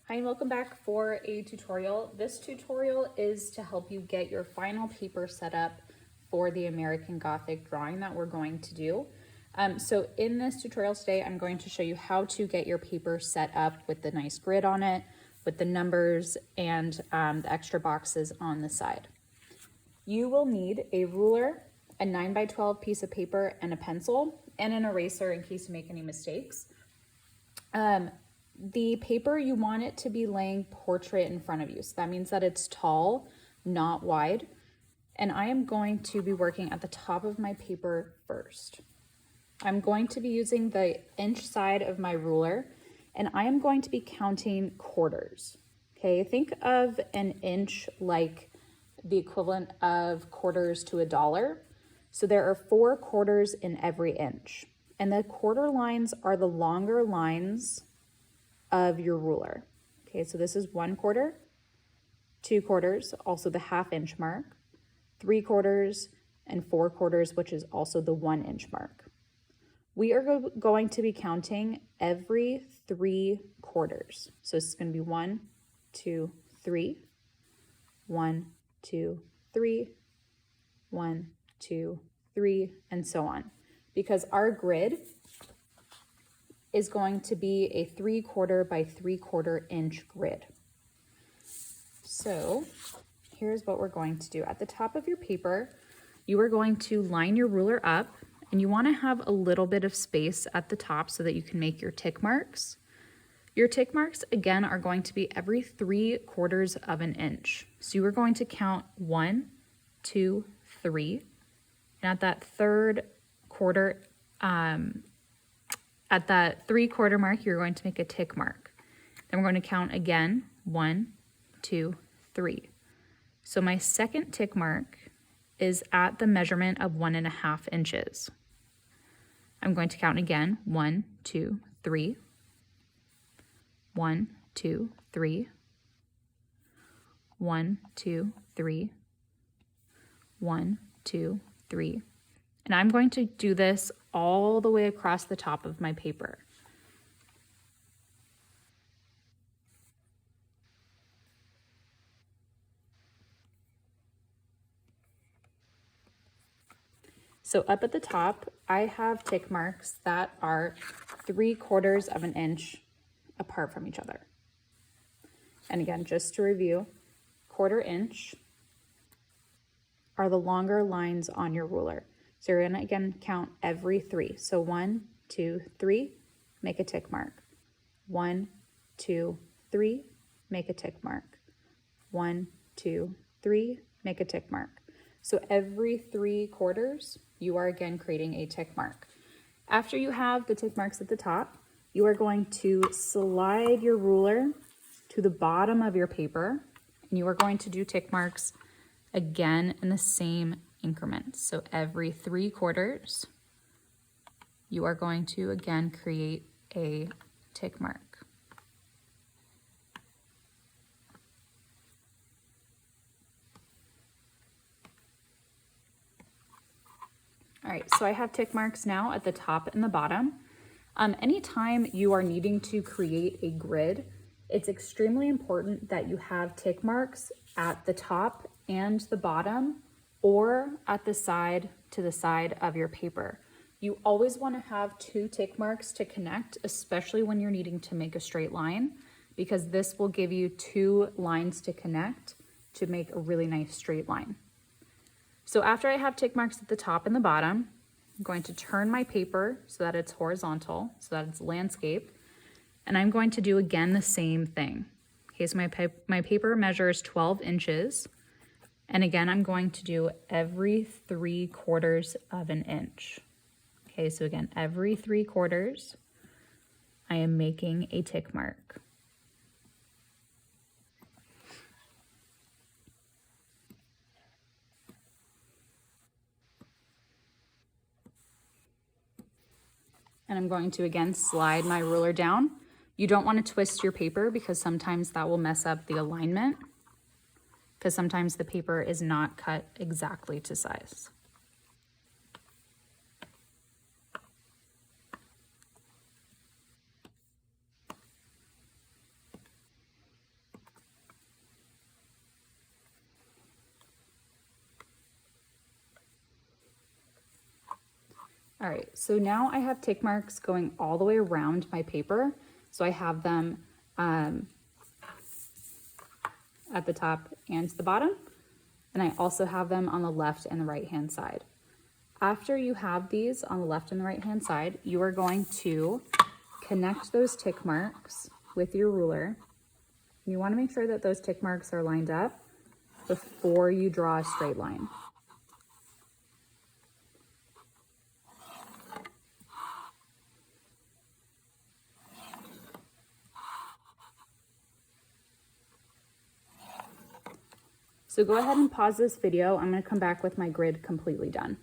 Hi and welcome back for a tutorial. This tutorial is to help you get your final paper set up for the American Gothic drawing that we're going to do. So in this tutorial today, I'm going to show you how to get your paper set up with the nice grid on it, with the numbers and the extra boxes on the side. You will need a ruler, a 9x12 piece of paper, and a pencil, and an eraser in case you make any mistakes. The paper, you want it to be laying portrait in front of you. So that means that it's tall, not wide. And I am going to be working at the top of my paper first. I'm going to be using the inch side of my ruler, and I am going to be counting quarters. Okay, think of an inch like the equivalent of quarters to $1. So there are 4 quarters in every inch. And the quarter lines are the longer lines of your ruler. Okay, so this is 1 quarter, 2 quarters, also the ½ inch mark, 3 quarters, and 4 quarters, which is also the 1 inch mark. We are going to be counting every 3 quarters. So this is going to be 1, 2, 3, 1, 2, 3, 1, 2, 3, and so on. Because our grid is going to be a 3/4 by 3/4 inch grid. So here's what we're going to do. At the top of your paper, you are going to line your ruler up, and you want to have a little bit of space at the top so that you can make your tick marks. Your tick marks, again, are going to be every 3/4 of an inch. So you are going to count 1, 2, 3, and at that third quarter, at that 3/4 mark, you're going to make a tick mark. Then we're going to count again, 1, 2, 3. So my second tick mark is at the measurement of 1½ inches. I'm going to count again, 1, 2, 3, 1, 2, 3, 1, 2, 3, 1, 2, 3. And I'm going to do this all the way across the top of my paper. So up at the top, I have tick marks that are 3/4 of an inch apart from each other. And again, just to review, 1/4 inch are the longer lines on your ruler. So you're gonna again count every 3. So 1, 2, 3, make a tick mark. 1, 2, 3, make a tick mark. 1, 2, 3, make a tick mark. So every 3 quarters, you are again creating a tick mark. After you have the tick marks at the top, you are going to slide your ruler to the bottom of your paper, and you are going to do tick marks again in the same increments. So every 3 quarters, you are going to again create a tick mark. All right, so I have tick marks now at the top and the bottom. Anytime you are needing to create a grid, it's extremely important that you have tick marks at the top and the bottom, or at the side to the side of your paper. You always want to have 2 tick marks to connect, especially when you're needing to make a straight line, because this will give you 2 lines to connect to make a really nice straight line. So after I have tick marks at the top and the bottom, I'm going to turn my paper so that it's horizontal, so that it's landscape, and I'm going to do again the same thing. Okay, so my paper measures 12 inches, and again, I'm going to do every 3/4 of an inch. Okay, so again, every 3 quarters, I am making a tick mark. And I'm going to again slide my ruler down. You don't want to twist your paper because sometimes that will mess up the alignment, because sometimes the paper is not cut exactly to size. All right, so now I have tick marks going all the way around my paper. So I have them at the top and the bottom, and I also have them on the left and the right hand side. After you have these on the left and the right hand side, you are going to connect those tick marks with your ruler. You want to make sure that those tick marks are lined up before you draw a straight line. So go ahead and pause this video. I'm going to come back with my grid completely done.